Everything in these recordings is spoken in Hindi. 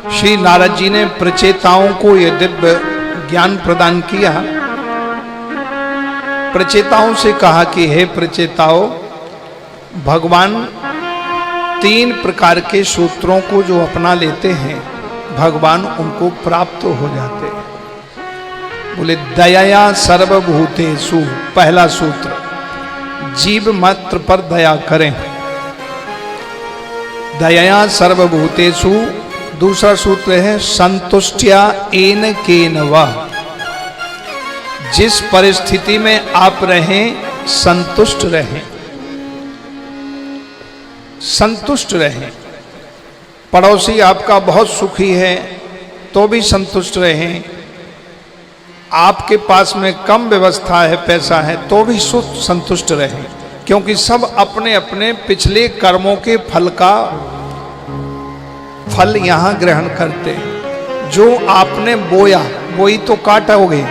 श्री नारद जी ने प्रचेताओं को यह दिव्य ज्ञान प्रदान किया। प्रचेताओं से कहा कि हे प्रचेताओं, भगवान 3 प्रकार के सूत्रों को जो अपना लेते हैं भगवान उनको प्राप्त हो जाते हैं। बोले दया सर्वभूतेषु, पहला सूत्र, जीव मात्र पर दया करें, दया सर्वभूतेषु। दूसरा सूत्र है संतुष्टया येन केन वा, जिस परिस्थिति में आप रहें संतुष्ट रहें, संतुष्ट रहें। पड़ोसी आपका बहुत सुखी है तो भी संतुष्ट रहें, आपके पास में कम व्यवस्था है, पैसा है, तो भी संतुष्ट रहें, क्योंकि सब अपने अपने पिछले कर्मों के फल का फल यहां ग्रहण करते हैं। जो आपने बोया, बोई तो काटोगे,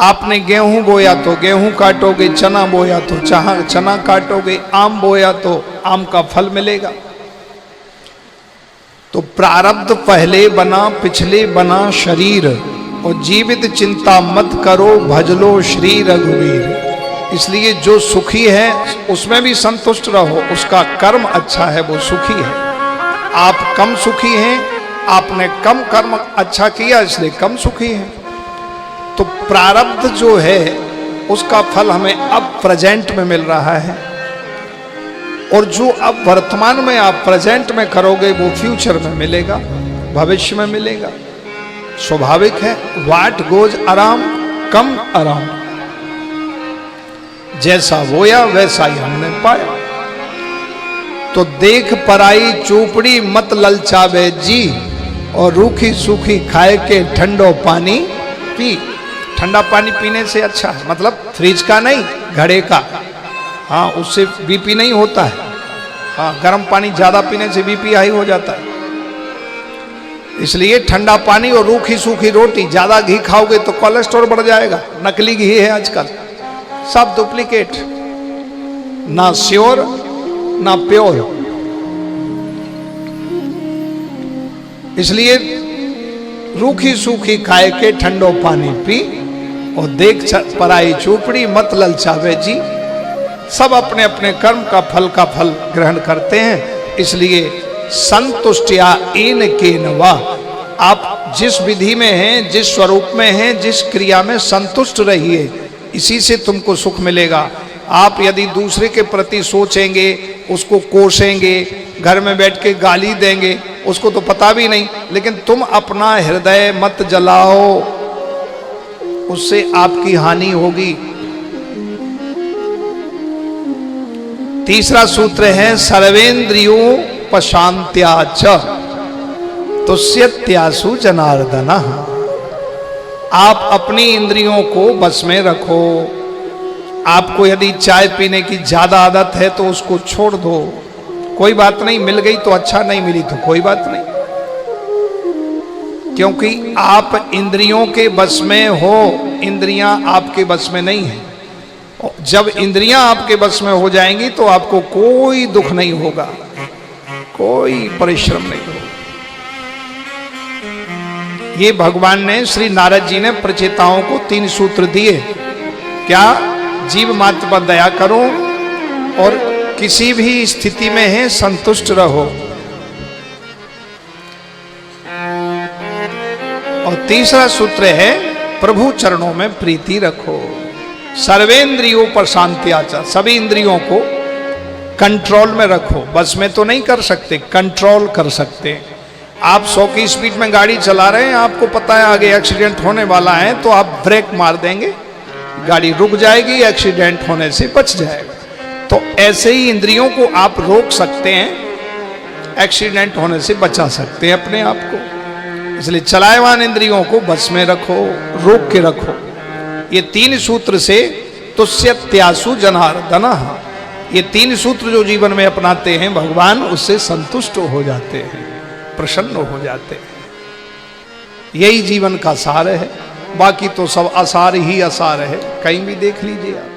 आपने गेहूं बोया तो गेहूं काटोगे, चना बोया तो चना काटोगे, आम बोया तो आम का फल मिलेगा। तो प्रारब्ध पहले बना पिछले बना शरीर, और जीवित चिंता मत करो भजलो श्री रघुवीर। इसलिए जो सुखी है उसमें भी संतुष्ट रहो, उसका कर्म अच्छा है, वो सुखी है। आप कम सुखी हैं, आपने कम कर्म अच्छा किया इसलिए कम सुखी हैं। तो प्रारब्ध जो है उसका फल हमें अब प्रेजेंट में मिल रहा है, और जो अब वर्तमान में आप प्रेजेंट में करोगे वो फ्यूचर में मिलेगा, भविष्य में मिलेगा। स्वाभाविक है, what goes around come around, जैसा बोया वैसा ही हमने पाया। तो देख पराई चोपड़ी मत ललचावे जी, और रूखी सूखी खाए के ठंडो पानी पी। ठंडा पानी पीने से अच्छा है, मतलब फ्रिज का नहीं, घड़े का। हाँ, उससे बीपी नहीं होता है। हाँ, गर्म पानी ज्यादा पीने से बीपी हाई हो जाता है। इसलिए ठंडा पानी और रूखी सूखी रोटी, ज्यादा घी खाओगे तो कोलेस्ट्रॉल बढ़ जाएगा। नकली घी है आजकल, सब डुप्लीकेट, ना श्योर ना प्योर। इसलिए रूखी सूखी खाए के ठंडो पानी पी, और देख पराई चोपड़ी मत ललचावे जी। सब अपने अपने कर्म का फल ग्रहण करते हैं। इसलिए संतुष्टया येन केन वा, आप जिस विधि में हैं, जिस स्वरूप में हैं, जिस क्रिया में संतुष्ट रहिए, इसी से तुमको सुख मिलेगा। आप यदि दूसरे के प्रति सोचेंगे, उसको कोसेंगे, घर में बैठ के गाली देंगे, उसको तो पता भी नहीं, लेकिन तुम अपना हृदय मत जलाओ, उससे आपकी हानि होगी। तीसरा सूत्र है सर्वेंद्रियों पशांत्या च तुष्यत्यासु जनार्दन। आप अपनी इंद्रियों को बस में रखो। आपको यदि चाय पीने की ज्यादा आदत है तो उसको छोड़ दो, कोई बात नहीं, मिल गई तो अच्छा, नहीं मिली तो कोई बात नहीं, क्योंकि आप इंद्रियों के बस में हो, इंद्रियां आपके बस में नहीं है। जब इंद्रियां आपके बस में हो जाएंगी तो आपको कोई दुख नहीं होगा, कोई परिश्रम नहीं होगा। ये भगवान ने, श्री नारद जी ने प्रचेताओं को 3 सूत्र दिए। क्या? जीव मात्र पर दया करो, और किसी भी स्थिति में है संतुष्ट रहो, और तीसरा सूत्र है प्रभु चरणों में प्रीति रखो। सर्वेंद्रियों पर शांत्याचा, सभी इंद्रियों को कंट्रोल में रखो। बस में तो नहीं कर सकते, कंट्रोल कर सकते हैं। आप 100 की स्पीड में गाड़ी चला रहे हैं, आपको पता है आगे एक्सीडेंट होने वाला है, तो आप ब्रेक मार देंगे, गाड़ी रुक जाएगी, एक्सीडेंट होने से बच जाएगा। तो ऐसे ही इंद्रियों को आप रोक सकते हैं, एक्सीडेंट होने से बचा सकते हैं अपने आप को। इसलिए चलायमान इंद्रियों को बस में रखो, रोक के रखो। ये 3 सूत्र से तुष्यत्यासु जनार्दन, ये 3 सूत्र जो जीवन में अपनाते हैं भगवान उससे संतुष्ट हो जाते हैं, प्रसन्न हो जाते हैं। यही जीवन का सार है, बाकी तो सब आसार ही आसार है, कहीं भी देख लीजिए आप।